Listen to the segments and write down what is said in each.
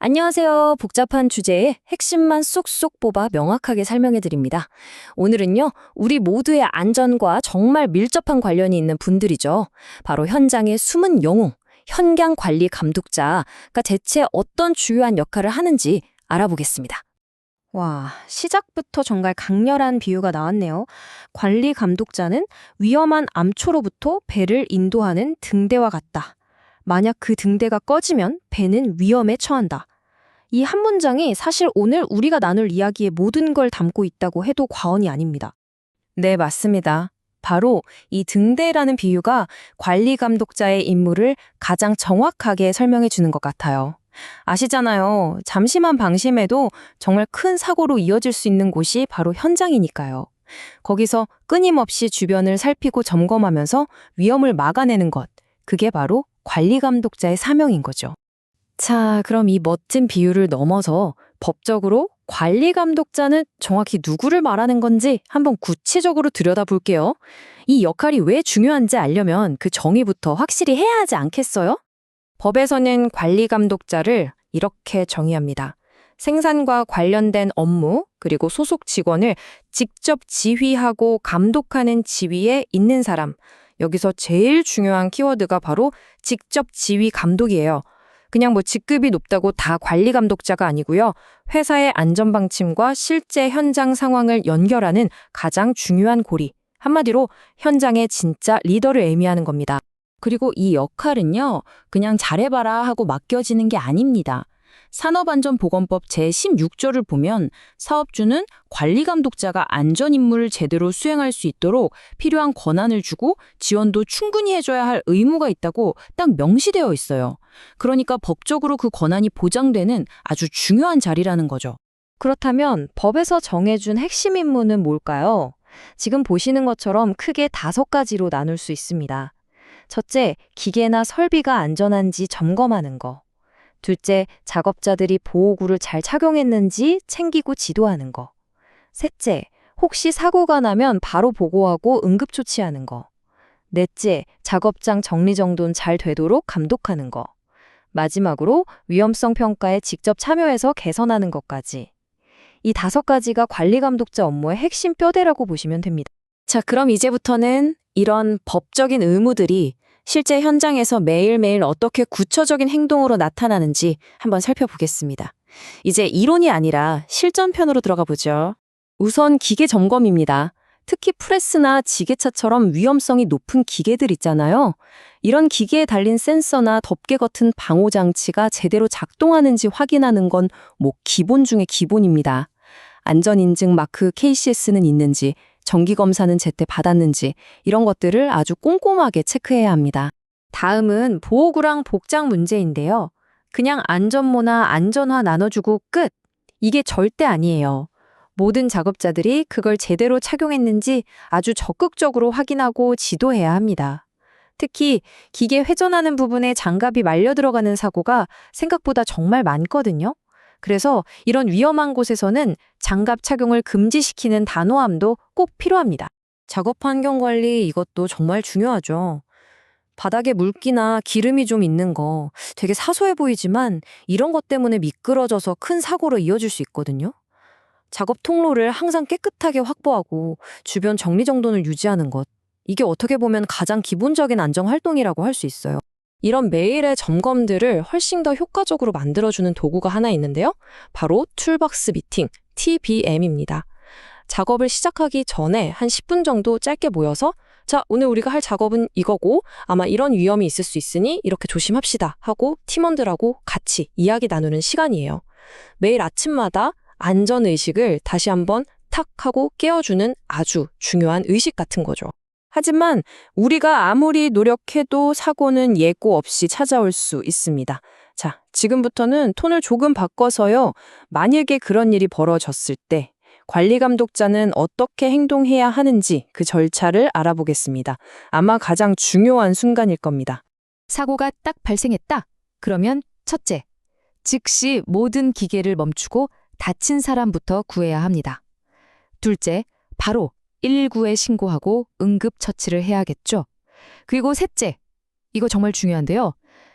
안녕하세요. 복잡한 주제에 핵심만 쏙쏙 뽑아 명확하게 설명해 드립니다. 오늘은요, 우리 모두의 안전과 정말 밀접한 관련이 있는 분들이죠. 바로 현장의 숨은 영웅, 현장 관리 감독자가 대체 어떤 주요한 역할을 하는지 알아보겠습니다. 와, 시작부터 정말 강렬한 비유가 나왔네요. 관리 감독자는 위험한 암초로부터 배를 인도하는 등대와 같다. 만약 그 등대가 꺼지면 배는 위험에 처한다. 이 한 문장이 사실 오늘 우리가 나눌 이야기의 모든 걸 담고 있다고 해도 과언이 아닙니다. 네, 맞습니다. 바로 이 등대라는 비유가 관리 감독자의 임무를 가장 정확하게 설명해 주는 것 같아요. 아시잖아요. 잠시만 방심해도 정말 큰 사고로 이어질 수 있는 곳이 바로 현장이니까요. 거기서 끊임없이 주변을 살피고 점검하면서 위험을 막아내는 것. 그게 바로 관리 감독자의 사명인 거죠. 자, 그럼 이 멋진 비유를 넘어서 법적으로 관리 감독자는 정확히 누구를 말하는 건지 한번 구체적으로 들여다볼게요. 이 역할이 왜 중요한지 알려면 그 정의부터 확실히 해야 하지 않겠어요? 법에서는 관리 감독자를 이렇게 정의합니다. 생산과 관련된 업무, 그리고 소속 직원을 직접 지휘하고 감독하는 지위에 있는 사람. 여기서 제일 중요한 키워드가 바로 직접 지휘 감독이에요. 그냥 직급이 높다고 다 관리 감독자가 아니고요. 회사의 안전방침과 실제 현장 상황을 연결하는 가장 중요한 고리. 한마디로 현장의 진짜 리더를 의미하는 겁니다. 그리고 이 역할은요, 그냥 잘해봐라 하고 맡겨지는 게 아닙니다. 산업안전보건법 제16조를 보면 사업주는 관리감독자가 안전임무를 제대로 수행할 수 있도록 필요한 권한을 주고 지원도 충분히 해줘야 할 의무가 있다고 딱 명시되어 있어요. 그러니까 법적으로 그 권한이 보장되는 아주 중요한 자리라는 거죠. 그렇다면 법에서 정해준 핵심 임무는 뭘까요? 지금 보시는 것처럼 크게 5가지로 나눌 수 있습니다. 첫째, 기계나 설비가 안전한지 점검하는 거. 둘째, 작업자들이 보호구를 잘 착용했는지 챙기고 지도하는 거. 셋째, 혹시 사고가 나면 바로 보고하고 응급조치하는 거. 넷째, 작업장 정리정돈 잘 되도록 감독하는 거. 마지막으로 위험성 평가에 직접 참여해서 개선하는 것까지. 이 5가지가 관리감독자 업무의 핵심 뼈대라고 보시면 됩니다. 자, 그럼 이제부터는 이런 법적인 의무들이 실제 현장에서 매일매일 어떻게 구체적인 행동으로 나타나는지 한번 살펴보겠습니다. 이제 이론이 아니라 실전편으로 들어가 보죠. 우선 기계 점검입니다. 특히 프레스나 지게차처럼 위험성이 높은 기계들 있잖아요. 이런 기계에 달린 센서나 덮개 같은 방호 장치가 제대로 작동하는지 확인하는 건 기본 중에 기본입니다. 안전인증 마크 KCS는 있는지, 정기검사는 제때 받았는지 이런 것들을 아주 꼼꼼하게 체크해야 합니다. 다음은 보호구랑 복장 문제인데요. 그냥 안전모나 안전화 나눠주고 끝! 이게 절대 아니에요. 모든 작업자들이 그걸 제대로 착용했는지 아주 적극적으로 확인하고 지도해야 합니다. 특히 기계 회전하는 부분에 장갑이 말려 들어가는 사고가 생각보다 정말 많거든요. 그래서 이런 위험한 곳에서는 장갑 착용을 금지시키는 단호함도 꼭 필요합니다. 작업 환경 관리 이것도 정말 중요하죠. 바닥에 물기나 기름이 좀 있는 거 되게 사소해 보이지만 이런 것 때문에 미끄러져서 큰 사고로 이어질 수 있거든요. 작업 통로를 항상 깨끗하게 확보하고 주변 정리정돈을 유지하는 것. 이게 어떻게 보면 가장 기본적인 안전 활동이라고 할 수 있어요. 이런 매일의 점검들을 훨씬 더 효과적으로 만들어주는 도구가 하나 있는데요. 바로 툴박스 미팅, TBM입니다. 작업을 시작하기 전에 한 10분 정도 짧게 모여서 자, 오늘 우리가 할 작업은 이거고 아마 이런 위험이 있을 수 있으니 이렇게 조심합시다 하고 팀원들하고 같이 이야기 나누는 시간이에요. 매일 아침마다 안전의식을 다시 한번 탁 하고 깨워주는 아주 중요한 의식 같은 거죠. 하지만 우리가 아무리 노력해도 사고는 예고 없이 찾아올 수 있습니다. 자, 지금부터는 톤을 조금 바꿔서요. 만약에 그런 일이 벌어졌을 때 관리 감독자는 어떻게 행동해야 하는지 그 절차를 알아보겠습니다. 아마 가장 중요한 순간일 겁니다. 사고가 딱 발생했다. 그러면 첫째, 즉시 모든 기계를 멈추고 다친 사람부터 구해야 합니다. 둘째, 바로 119에 신고하고 응급처치를 해야겠죠. 그리고 셋째, 이거 정말 중요한데요.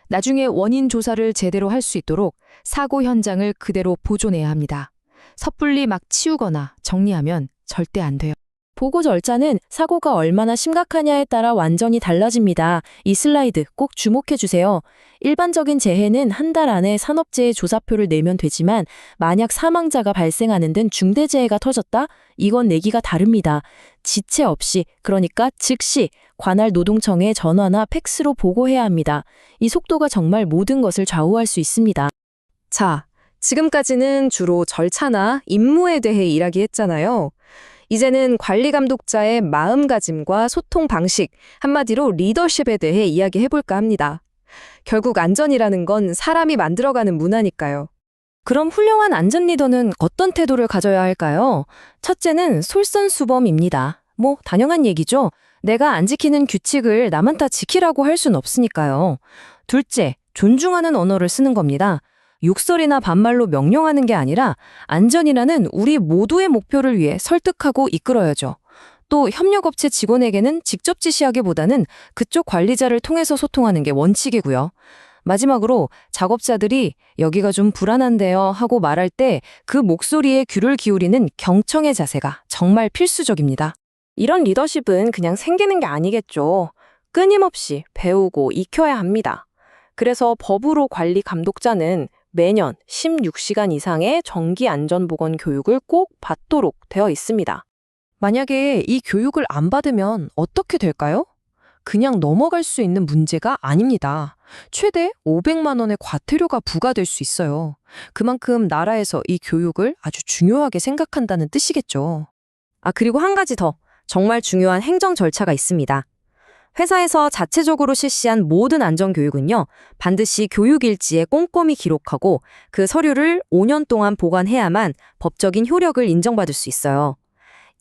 나중에 원인 조사를 제대로 할 수 있도록 사고 현장을 그대로 보존해야 합니다. 섣불리 막 치우거나 정리하면 절대 안 돼요. 보고 절차는 사고가 얼마나 심각하냐에 따라 완전히 달라집니다. 이 슬라이드 꼭 주목해 주세요. 일반적인 재해는 한 달 안에 산업재해 조사표를 내면 되지만 만약 사망자가 발생하는 등 중대재해가 터졌다? 이건 내기가 다릅니다. 지체 없이, 그러니까 즉시 관할 노동청에 전화나 팩스로 보고해야 합니다. 이 속도가 정말 모든 것을 좌우할 수 있습니다. 자, 지금까지는 주로 절차나 임무에 대해 이야기했잖아요. 이제는 관리 감독자의 마음가짐과 소통 방식, 한마디로 리더십에 대해 이야기해볼까 합니다. 결국 안전이라는 건 사람이 만들어가는 문화니까요. 그럼 훌륭한 안전 리더는 어떤 태도를 가져야 할까요? 첫째는 솔선수범입니다. 뭐 당연한 얘기죠. 내가 안 지키는 규칙을 남한테 지키라고 할 순 없으니까요. 둘째, 존중하는 언어를 쓰는 겁니다. 욕설이나 반말로 명령하는 게 아니라 안전이라는 우리 모두의 목표를 위해 설득하고 이끌어야죠. 또 협력업체 직원에게는 직접 지시하기보다는 그쪽 관리자를 통해서 소통하는 게 원칙이고요. 마지막으로 작업자들이 여기가 좀 불안한데요 하고 말할 때 그 목소리에 귀를 기울이는 경청의 자세가 정말 필수적입니다. 이런 리더십은 그냥 생기는 게 아니겠죠. 끊임없이 배우고 익혀야 합니다. 그래서 법으로 관리 감독자는 매년 16시간 이상의 정기 안전보건 교육을 꼭 받도록 되어 있습니다. 만약에 이 교육을 안 받으면 어떻게 될까요? 그냥 넘어갈 수 있는 문제가 아닙니다. 최대 500만 원의 과태료가 부과될 수 있어요. 그만큼 나라에서 이 교육을 아주 중요하게 생각한다는 뜻이겠죠. 그리고 한 가지 더 정말 중요한 행정 절차가 있습니다. 회사에서 자체적으로 실시한 모든 안전교육은요, 반드시 교육일지에 꼼꼼히 기록하고 그 서류를 5년 동안 보관해야만 법적인 효력을 인정받을 수 있어요.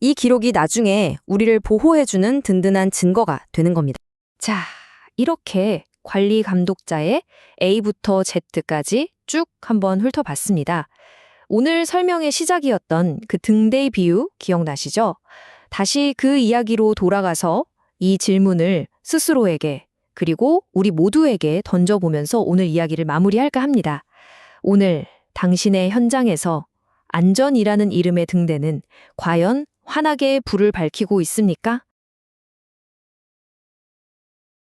이 기록이 나중에 우리를 보호해주는 든든한 증거가 되는 겁니다. 자, 이렇게 관리 감독자의 A부터 Z까지 쭉 한번 훑어봤습니다. 오늘 설명의 시작이었던 그 등대의 비유 기억나시죠? 다시 그 이야기로 돌아가서 이 질문을 스스로에게 그리고 우리 모두에게 던져보면서 오늘 이야기를 마무리할까 합니다. 오늘 당신의 현장에서 안전이라는 이름의 등대는 과연 환하게 불을 밝히고 있습니까?